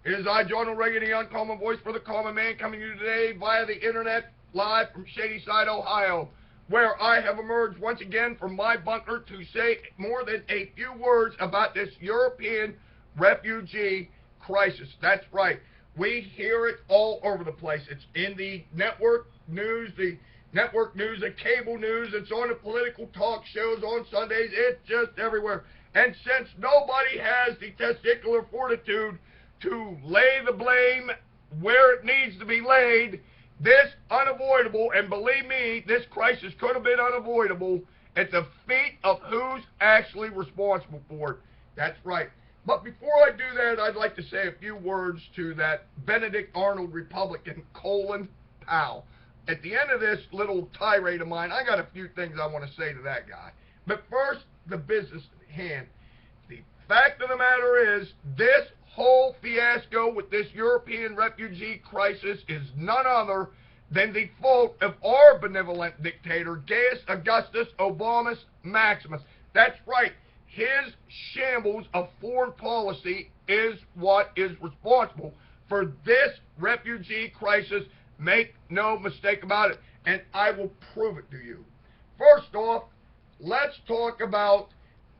It is I, John O'Regan, the uncommon voice for the common man, coming to you today via the internet, live from Shadyside, Ohio, where I have emerged once again from my bunker to say more than a few words about this European refugee crisis. That's right. We hear it all over the place. It's in the network news, the cable news. It's on the political talk shows on Sundays. It's just everywhere. And since nobody has the testicular fortitude to lay the blame where it needs to be laid, this unavoidable, and believe me, this crisis could have been unavoidable at the feet of who's actually responsible for it. That's right. But before I do that, I'd like to say a few words to that Benedict Arnold Republican, COLIN Powell. At the end of this little tirade of mine, I got a few things I want to say to that guy. But first, the business at hand. The fact of the matter is, this whole fiasco with this European refugee crisis is none other than the fault of our benevolent dictator, Gaius Augustus Obamus Maximus. That's right. His shambles of foreign policy is what is responsible for this refugee crisis. Make no mistake about it. And I will prove it to you. First off, let's talk about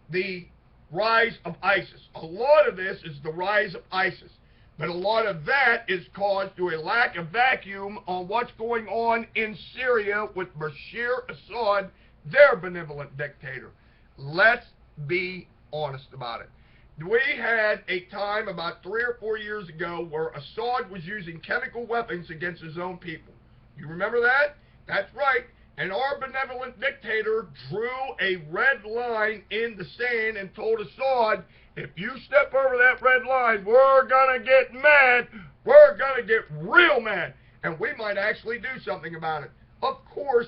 the rise of ISIS. A lot of this is the rise of ISIS. But a lot of that is caused through a lack of vacuum on what's going on in Syria with Bashar Assad, their benevolent dictator. Let's be honest about it. We had a time about 3 or 4 years ago where Assad was using chemical weapons against his own people. You remember that? That's right. And our benevolent dictator drew a red line in the sand and told Assad, if you step over that red line, we're going to get mad. We're going to get real mad. And we might actually do something about it. Of course,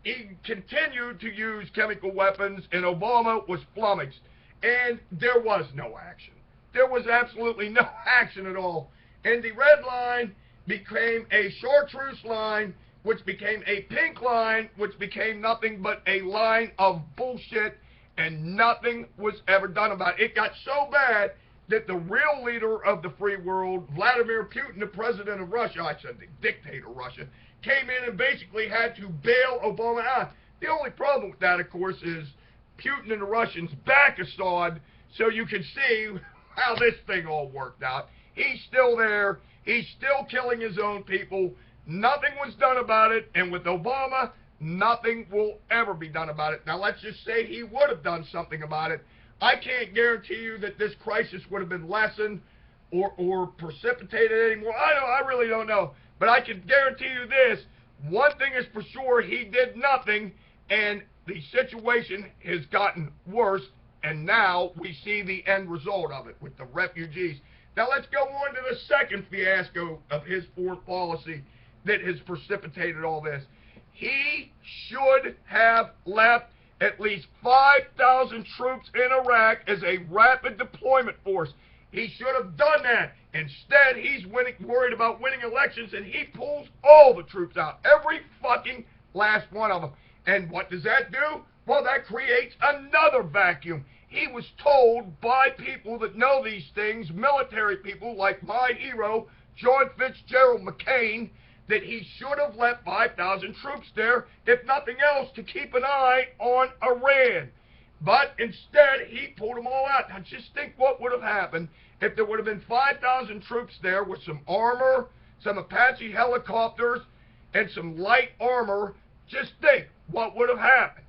he continued to use chemical weapons, and Obama was flummoxed. And there was no action. There was absolutely no action at all. And the red line became a chartreuse line, which became a pink line, which became nothing but a line of bullshit, and nothing was ever done about it. It got so bad that the real leader of the free world, Vladimir Putin, the president of Russia, I said the dictator Russia, came in and basically had to bail Obama out. The only problem with that, of course, is Putin and the Russians back Assad, so you can see how this thing all worked out. He's still there. He's still killing his own people. Nothing was done about it, and with Obama, nothing will ever be done about it. Now, let's just say he would have done something about it. I can't guarantee you that this crisis would have been lessened or precipitated anymore. I really don't know. But I can guarantee you this. One thing is for sure, he did nothing, and the situation has gotten worse, and now we see the end result of it with the refugees. Now, let's go on to the second fiasco of his foreign policy that has precipitated all this. He should have left at least 5,000 troops in Iraq as a rapid deployment force. He should have done that. Instead, he's worried about winning elections, and he pulls all the troops out, every fucking last one of them. And what does that do? Well, that creates another vacuum. He was told by people that know these things, military people like my hero, John Fitzgerald McCain, that he should have left 5,000 troops there, if nothing else, to keep an eye on Iran. But instead, he pulled them all out. Now, just think what would have happened if there would have been 5,000 troops there with some armor, some Apache helicopters, and some light armor. Just think what would have happened.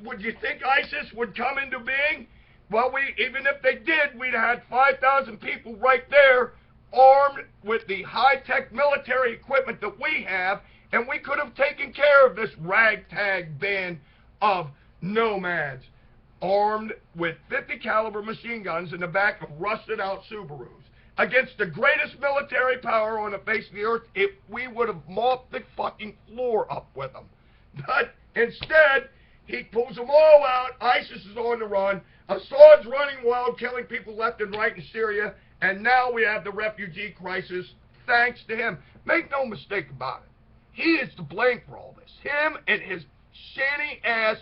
Would you think ISIS would come into being? Well, even if they did, we'd have had 5,000 people right there armed with the high-tech military equipment that we have, and we could have taken care of this ragtag band of nomads armed with 50 caliber machine guns in the back of rusted-out Subarus. Against the greatest military power on the face of the earth, if we would have mopped the fucking floor up with them. But instead, he pulls them all out. ISIS is on the run. Assad's running wild, killing people left and right in Syria. And now we have the refugee crisis thanks to him. Make no mistake about it. He is to blame for all this. Him and his shanty-ass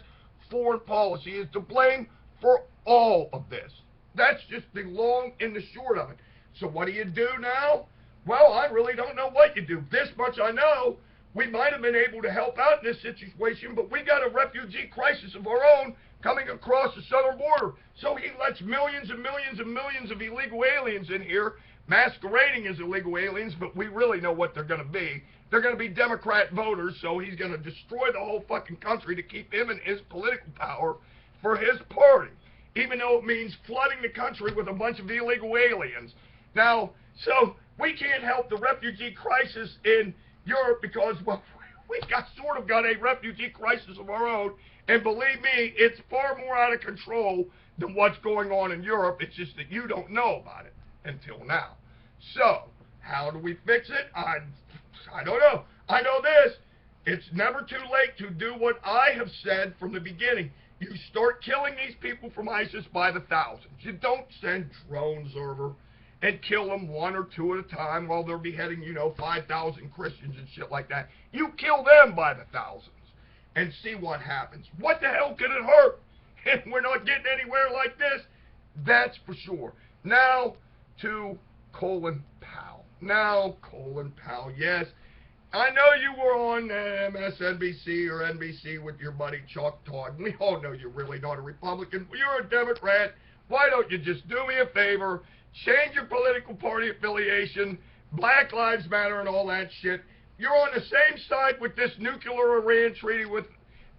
foreign policy is to blame for all of this. That's just the long and the short of it. So what do you do now? Well, I really don't know what you do. This much I know. We might have been able to help out in this situation, but we got a refugee crisis of our own coming across the southern border. So he lets millions and millions and millions of illegal aliens in here, masquerading as illegal aliens, but we really know what they're going to be. They're going to be Democrat voters, so he's going to destroy the whole fucking country to keep him and his political power for his party, even though it means flooding the country with a bunch of illegal aliens. Now, so we can't help the refugee crisis in Europe because, well, we got sort of got a refugee crisis of our own, and believe me, it's far more out of control than what's going on in Europe. It's just that you don't know about it until now. So, how do we fix it? I don't know. I know this. It's never too late to do what I have said from the beginning. You start killing these people from ISIS by the thousands. You don't send drones over and kill them one or two at a time while they're beheading, 5,000 Christians and shit like that. You kill them by the thousands and see what happens. What the hell could it hurt? And we're not getting anywhere like this. That's for sure. Now to Colin Powell. Now, Colin Powell, yes. I know you were on MSNBC or NBC with your buddy Chuck Todd. We all know you're really not a Republican. You're a Democrat. Why don't you just do me a favor? Change your political party affiliation, Black Lives Matter and all that shit. You're on the same side with this nuclear Iran treaty with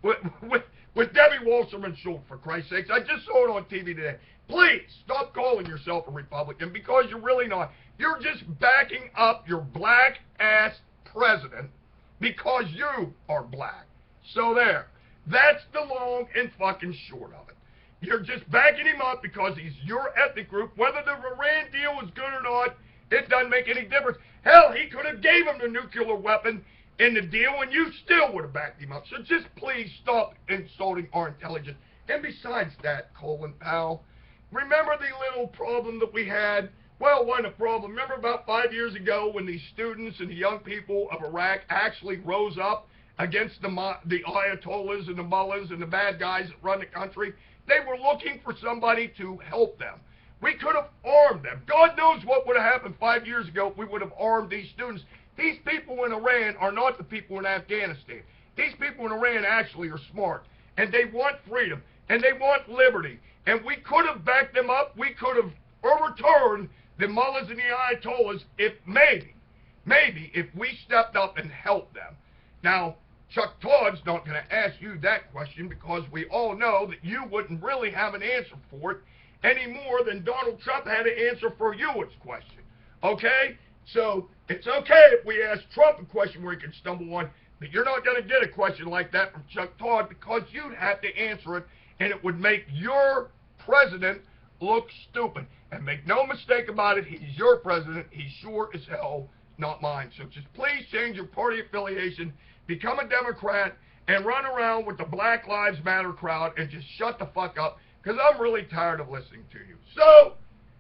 Debbie Wasserman Schultz, for Christ's sakes. I just saw it on TV today. Please, stop calling yourself a Republican because you're really not. You're just backing up your black-ass president because you are black. So there. That's the long and fucking short of it. You're just backing him up because he's your ethnic group. Whether the Iran deal was good or not, it doesn't make any difference. Hell, he could have gave him the nuclear weapon in the deal and you still would have backed him up. So just please stop insulting our intelligence. And besides that, Colin Powell, remember the little problem that we had? Well, it wasn't a problem. Remember about 5 years ago when the students and the young people of Iraq actually rose up against the Ayatollahs and the mullahs and the bad guys that run the country? They were looking for somebody to help them. We could have armed them. God knows what would have happened 5 years ago if we would have armed these students. These people in Iran are not the people in Afghanistan. These people in Iran actually are smart, and they want freedom, and they want liberty. And we could have backed them up. We could have overturned the mullahs and the Ayatollahs if maybe if we stepped up and helped them. Now, Chuck Todd's not going to ask you that question because we all know that you wouldn't really have an answer for it any more than Donald Trump had an answer for Ewan's question. Okay? So, it's okay if we ask Trump a question where he can stumble on, but you're not going to get a question like that from Chuck Todd because you'd have to answer it, and it would make your president look stupid. And make no mistake about it, he's your president. He's sure as hell not mine. So just please change your party affiliation, become a Democrat, and run around with the Black Lives Matter crowd and just shut the fuck up because I'm really tired of listening to you. So,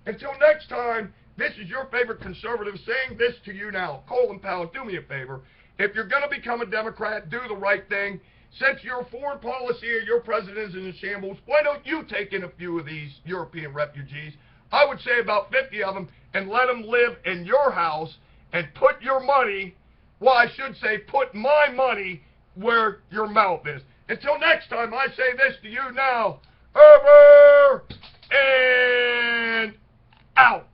until next time, this is your favorite conservative saying this to you now. Colin Powell, do me a favor. If you're going to become a Democrat, do the right thing. Since your foreign policy of your president is in shambles, why don't you take in a few of these European refugees? I would say about 50 of them, and let them live in your house and put your money, well, I should say put my money where your mouth is. Until next time, I say this to you now. Over and out.